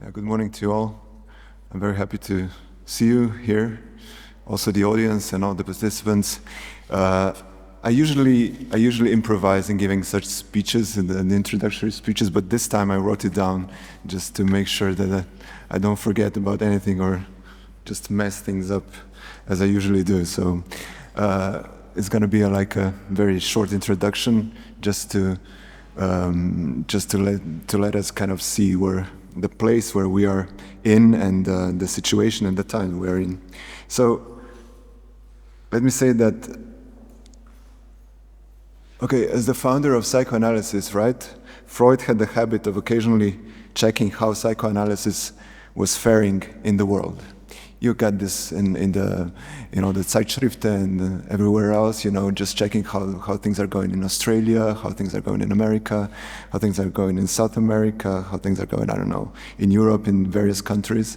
Good morning to you all. I'm very happy to see you here, also the audience and all the participants. I usually improvise in giving such speeches in the introductory speeches, but this time I wrote it down just to make sure that I don't forget about anything or just mess things up as I usually do. So it's going to be like a very short introduction, just to let us kind of see where the place where we are in and the situation and the time we are in. So let me say that, okay, as the founder of psychoanalysis, right, Freud had the habit of occasionally checking how psychoanalysis was faring in the world. You got this in the, the Zeitschrift and everywhere else, just checking how things are going in Australia, how things are going in America, how things are going in South America, how things are going, in Europe, in various countries.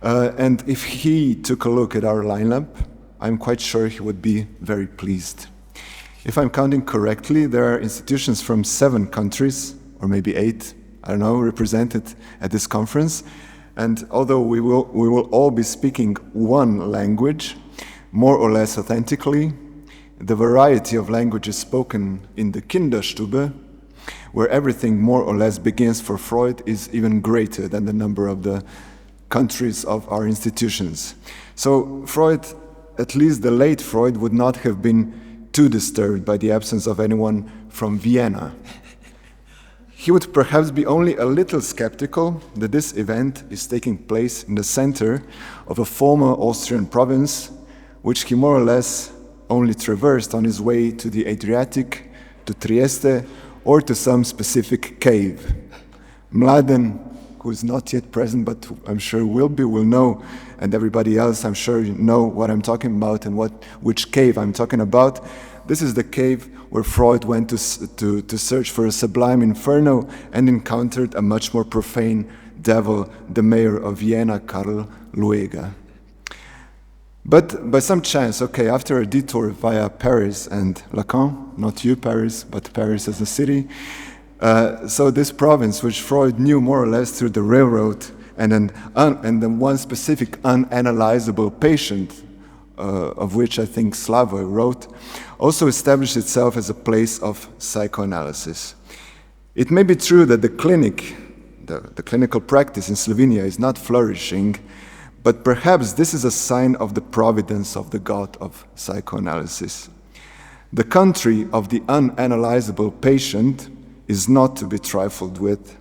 And if he took a look at our lineup, I'm quite sure he would be very pleased. If I'm counting correctly, there are institutions from 7 countries, or maybe 8, represented at this conference. And although we will all be speaking one language, more or less authentically, the variety of languages spoken in the Kinderstube, where everything more or less begins for Freud, is even greater than the number of the countries of our institutions. So Freud, at least the late Freud, would not have been too disturbed by the absence of anyone from Vienna. He would perhaps be only a little skeptical that this event is taking place in the center of a former Austrian province, which he more or less only traversed on his way to the Adriatic, to Trieste, or to some specific cave. Mladen, who is not yet present, but I'm sure will know, and everybody else, I'm sure you know what I'm talking about and which cave I'm talking about. This is the cave where Freud went to search for a sublime inferno and encountered a much more profane devil, the mayor of Vienna, Karl Lueger. But by some chance, after a detour via Paris and Lacan, not you Paris, but Paris as a city, so this province, which Freud knew more or less through the railroad and then one specific unanalyzable patient, of which I think Slavoj wrote, also established itself as a place of psychoanalysis. It may be true that the clinical practice in Slovenia is not flourishing, but perhaps this is a sign of the providence of the god of psychoanalysis. The country of the unanalyzable patient is not to be trifled with,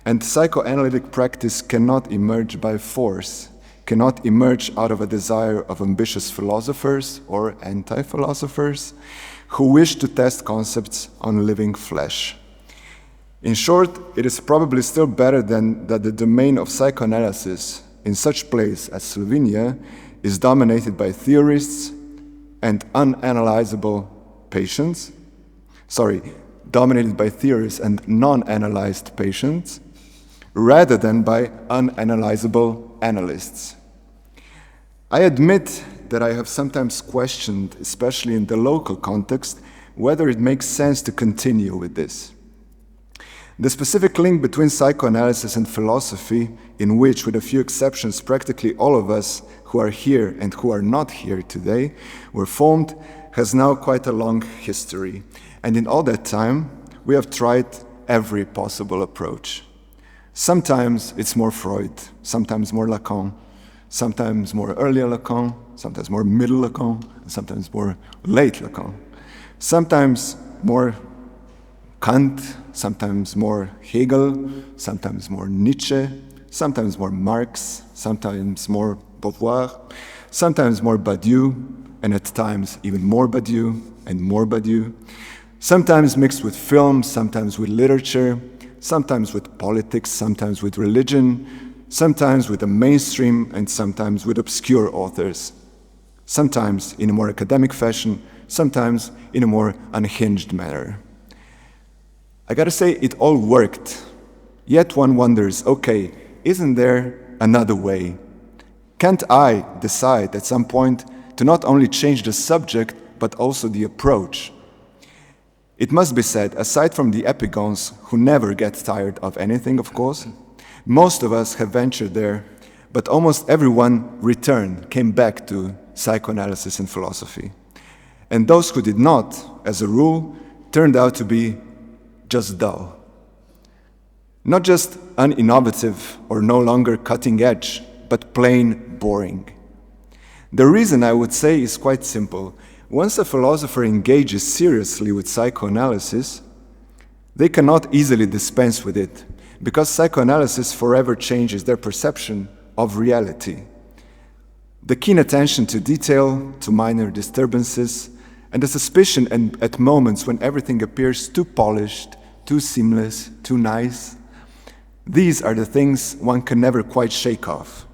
and psychoanalytic practice cannot emerge by force, cannot emerge out of a desire of ambitious philosophers or anti-philosophers who wish to test concepts on living flesh. In short, it is probably still better that the domain of psychoanalysis in such place as Slovenia is dominated by theorists and unanalyzable patients, dominated by theorists and non-analyzed patients, rather than by unanalyzable analysts. I admit that I have sometimes questioned, especially in the local context, whether it makes sense to continue with this. The specific link between psychoanalysis and philosophy, in which, with a few exceptions, practically all of us who are here and who are not here today were formed, has now quite a long history. And in all that time, we have tried every possible approach. Sometimes it's more Freud, sometimes more Lacan, sometimes more earlier Lacan, sometimes more middle Lacan, and sometimes more late Lacan. Sometimes more Kant, sometimes more Hegel, sometimes more Nietzsche, sometimes more Marx, sometimes more Beauvoir, sometimes more Badiou, and at times even more Badiou and more Badiou. Sometimes mixed with film, sometimes with literature, sometimes with politics, sometimes with religion, sometimes with the mainstream, and sometimes with obscure authors. Sometimes in a more academic fashion, sometimes in a more unhinged manner. I gotta say, it all worked. Yet one wonders, isn't there another way? Can't I decide at some point to not only change the subject, but also the approach? It must be said, aside from the epigons who never get tired of anything, of course, Most of us have ventured there, but almost everyone returned, came back to psychoanalysis and philosophy. And those who did not, as a rule, turned out to be just dull. Not just uninnovative or no longer cutting edge, but plain boring. The reason, I would say, is quite simple. Once a philosopher engages seriously with psychoanalysis, they cannot easily dispense with it, because psychoanalysis forever changes their perception of reality. The keen attention to detail, to minor disturbances, and the suspicion at moments when everything appears too polished, too seamless, too nice, these are the things one can never quite shake off,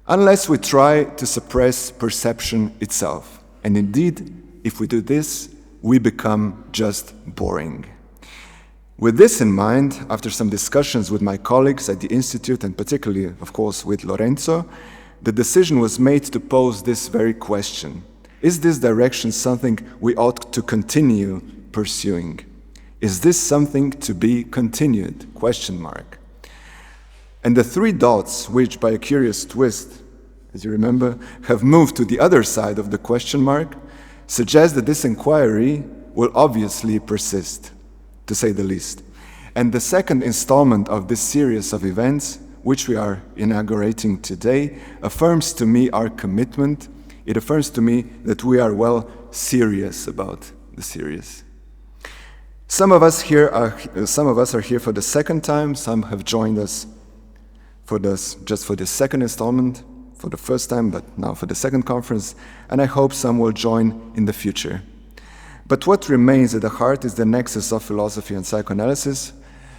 unless we try to suppress perception itself. And indeed, if we do this, we become just boring. With this in mind, after some discussions with my colleagues at the Institute, and particularly, of course, with Lorenzo, the decision was made to pose this very question. Is this direction something we ought to continue pursuing? Is this something to be continued? ? And the three dots, which by a curious twist, as you remember, have moved to the other side of the question mark, suggest that this inquiry will obviously persist, to say the least. And the second installment of this series of events, which we are inaugurating today, affirms to me our commitment. It affirms to me that we are well serious about the series. Some of us are here for the second time. Some have joined us just for the second installment, for the first time, but now for the second conference, and I hope some will join in the future. But what remains at the heart is the nexus of philosophy and psychoanalysis,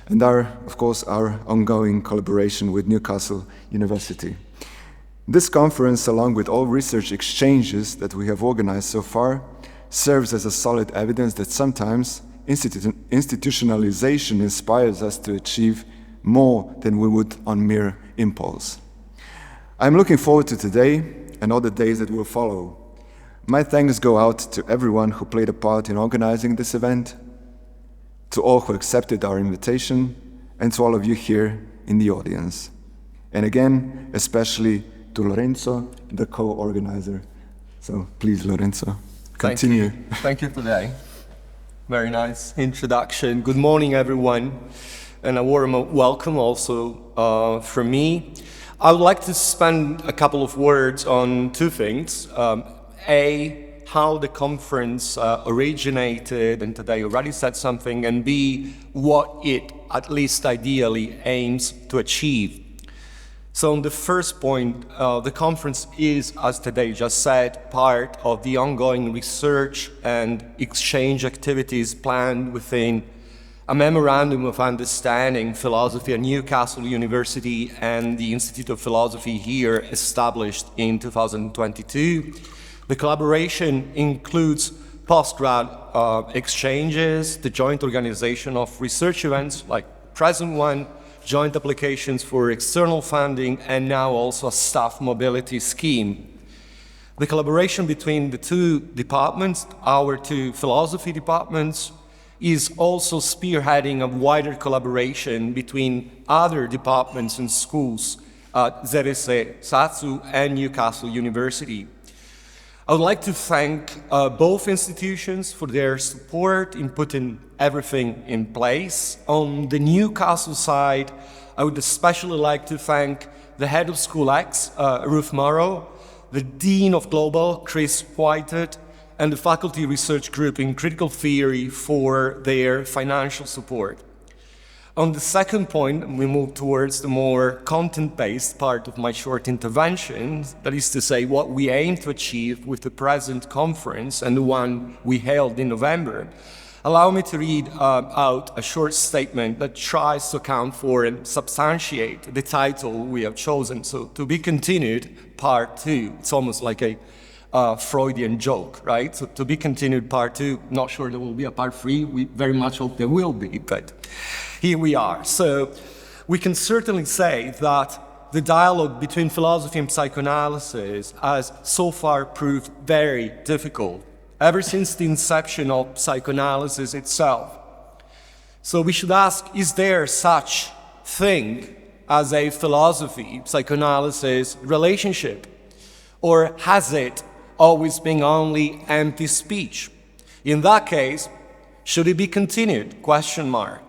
and of course, our ongoing collaboration with Newcastle University. This conference, along with all research exchanges that we have organized so far, serves as a solid evidence that sometimes institutionalization inspires us to achieve more than we would on mere impulse. I'm looking forward to today and all the days that will follow. My thanks go out to everyone who played a part in organizing this event, to all who accepted our invitation, and to all of you here in the audience. And again, especially to Lorenzo, the co-organizer. So please, Lorenzo, continue. Thank you today. Very nice introduction. Good morning, everyone. And a warm welcome also from me. I would like to spend a couple of words on two things. A, how the conference originated, and today already said something, and B, what it, at least ideally, aims to achieve. So on the first point, the conference is, as Tadej just said, part of the ongoing research and exchange activities planned within a Memorandum of Understanding Philosophy at Newcastle University and the Institute of Philosophy here, established in 2022. The collaboration includes postgrad exchanges, the joint organization of research events like present one, joint applications for external funding, and now also a staff mobility scheme. The collaboration between the two departments, our two philosophy departments, is also spearheading a wider collaboration between other departments and schools at ZSE, SATSU, and Newcastle University. I would like to thank both institutions for their support in putting everything in place. On the Newcastle side, I would especially like to thank the head of School X, Ruth Morrow, the Dean of Global, Chris Whitehead, and the Faculty Research Group in Critical Theory for their financial support. On the second point, we move towards the more content-based part of my short intervention, that is to say, what we aim to achieve with the present conference and the one we held in November. Allow me to read out a short statement that tries to account for and substantiate the title we have chosen. So, to be continued, part 2. It's almost like a Freudian joke, right? So, to be continued, part 2. Not sure there will be a part 3. We very much hope there will be, but here we are. So, we can certainly say that the dialogue between philosophy and psychoanalysis has so far proved very difficult, ever since the inception of psychoanalysis itself. So we should ask, is there such thing as a philosophy, psychoanalysis relationship? Or has it always been only empty speech? In that case, should it be continued? Question mark.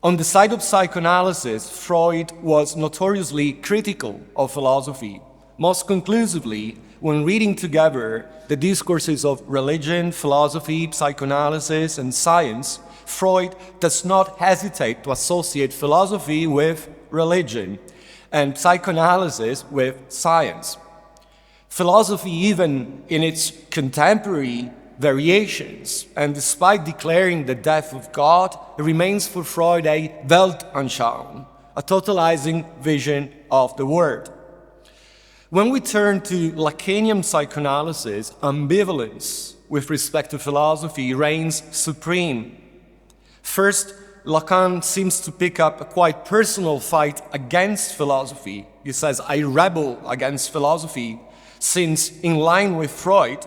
On the side of psychoanalysis, Freud was notoriously critical of philosophy, most conclusively when reading together the discourses of religion, philosophy, psychoanalysis, and science. Freud does not hesitate to associate philosophy with religion and psychoanalysis with science. Philosophy, even in its contemporary variations, and despite declaring the death of God, remains for Freud a Weltanschauung, a totalizing vision of the world. When we turn to Lacanian psychoanalysis, ambivalence with respect to philosophy reigns supreme. First, Lacan seems to pick up a quite personal fight against philosophy. He says, I rebel against philosophy, since in line with Freud,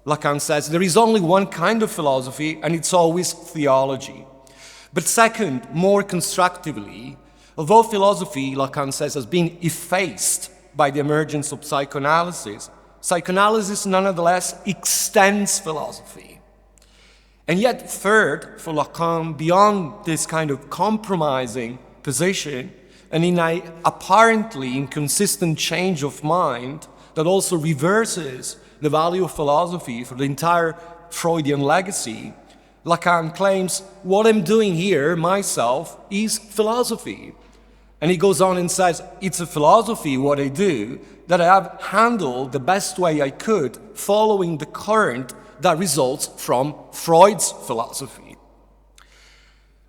Lacan says, there is only one kind of philosophy, and it's always theology. But second, more constructively, although philosophy, Lacan says, has been effaced by the emergence of psychoanalysis, psychoanalysis nonetheless extends philosophy. And yet, third, for Lacan, beyond this kind of compromising position, and in an apparently inconsistent change of mind that also reverses the value of philosophy for the entire Freudian legacy, Lacan claims, what I'm doing here, myself, is philosophy. And he goes on and says, it's a philosophy, what I do, that I have handled the best way I could, following the current that results from Freud's philosophy.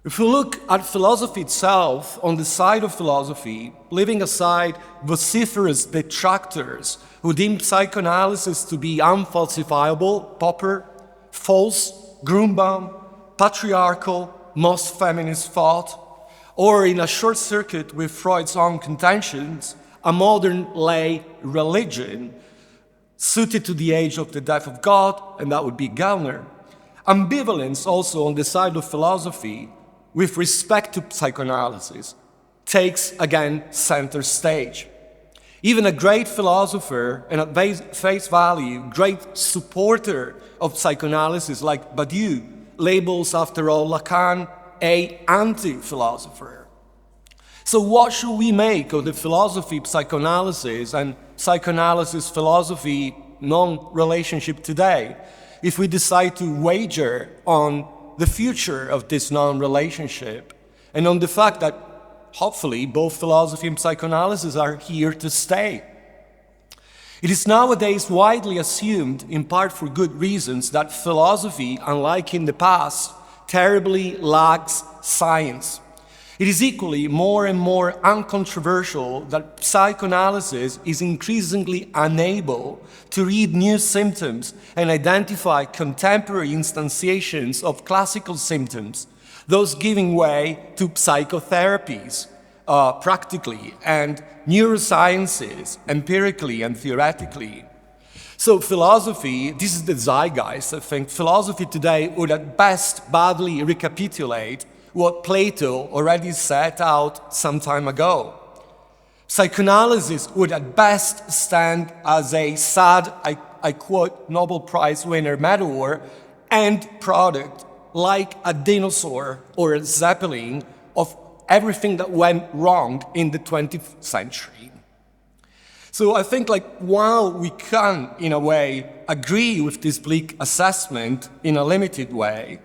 If we look at philosophy itself, on the side of philosophy, leaving aside vociferous detractors who deem psychoanalysis to be unfalsifiable, Popper, false, Grunbaum, patriarchal, most feminist thought, or in a short circuit with Freud's own contentions, a modern lay religion suited to the age of the death of God, and that would be Gellner. Ambivalence also on the side of philosophy with respect to psychoanalysis takes again center stage. Even a great philosopher and at face value, great supporter of psychoanalysis like Badiou labels, after all, Lacan an anti-philosopher. So what should we make of the philosophy psychoanalysis and psychoanalysis philosophy non-relationship today, if we decide to wager on the future of this non-relationship and on the fact that hopefully both philosophy and psychoanalysis are here to stay? It is nowadays widely assumed, in part for good reasons, that philosophy, unlike in the past, terribly lacks science. It is equally more and more uncontroversial that psychoanalysis is increasingly unable to read new symptoms and identify contemporary instantiations of classical symptoms, those giving way to psychotherapies practically and neurosciences empirically and theoretically. So philosophy, this is the zeitgeist, I think. Philosophy today would at best badly recapitulate what Plato already set out some time ago. Psychoanalysis would at best stand as a sad, I quote, Nobel Prize winner metaphor, end product, like a dinosaur or a zeppelin of everything that went wrong in the 20th century. So I think, while we can, in a way, agree with this bleak assessment in a limited way,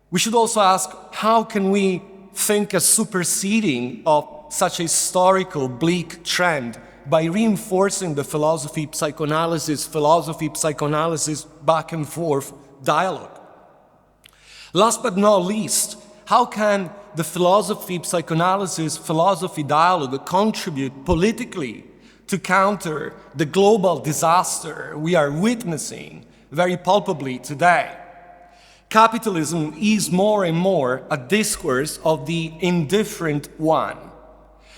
we should also ask, how can we think a superseding of such a historical bleak trend by reinforcing the philosophy-psychoanalysis back and forth dialogue? Last but not least, how can the philosophy-psychoanalysis-philosophy dialogue contribute politically to counter the global disaster we are witnessing very palpably today? Capitalism is more and more a discourse of the indifferent one.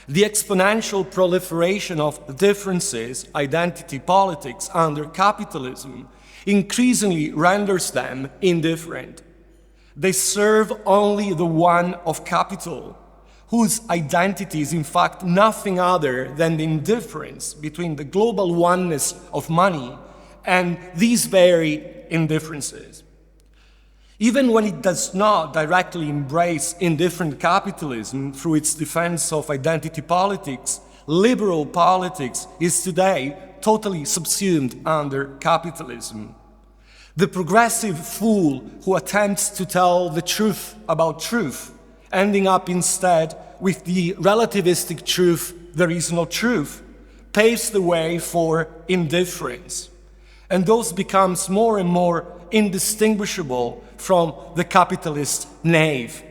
The exponential proliferation of differences, identity politics under capitalism increasingly renders them indifferent. They serve only the one of capital, whose identity is in fact nothing other than the indifference between the global oneness of money and these very indifferences. Even when it does not directly embrace indifferent capitalism through its defense of identity politics, liberal politics is today totally subsumed under capitalism. The progressive fool who attempts to tell the truth about truth, ending up instead with the relativistic truth, there is no truth, paves the way for indifference. And thus becomes more and more indistinguishable from the capitalist knave.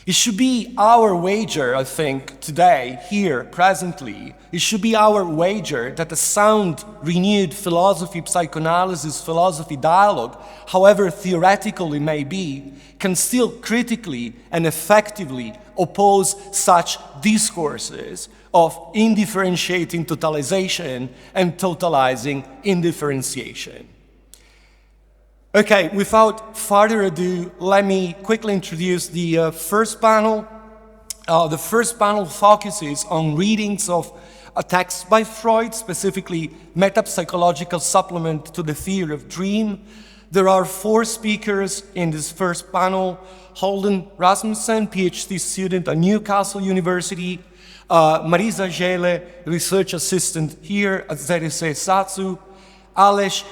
It should be our wager, I think, today, here, presently, it should be our wager that a sound, renewed philosophy, psychoanalysis, philosophy dialogue, however theoretical it may be, can still critically and effectively oppose such discourses of indifferentiating totalization and totalizing indifferentiation. Okay, without further ado, let me quickly introduce the first panel. The first panel focuses on readings of a text by Freud, specifically Metapsychological Supplement to the Theory of Dream. There are 4 speakers in this first panel: Holden Rasmussen, PhD student at Newcastle University, Marisa Gele, research assistant here at ZSE Satsu, Aleš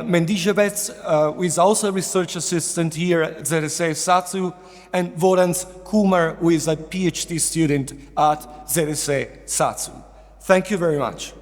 Mendijevec, who is also a research assistant here at ZSE Satsu, and Vorans Kumar, who is a PhD student at ZSE Satsu. Thank you very much.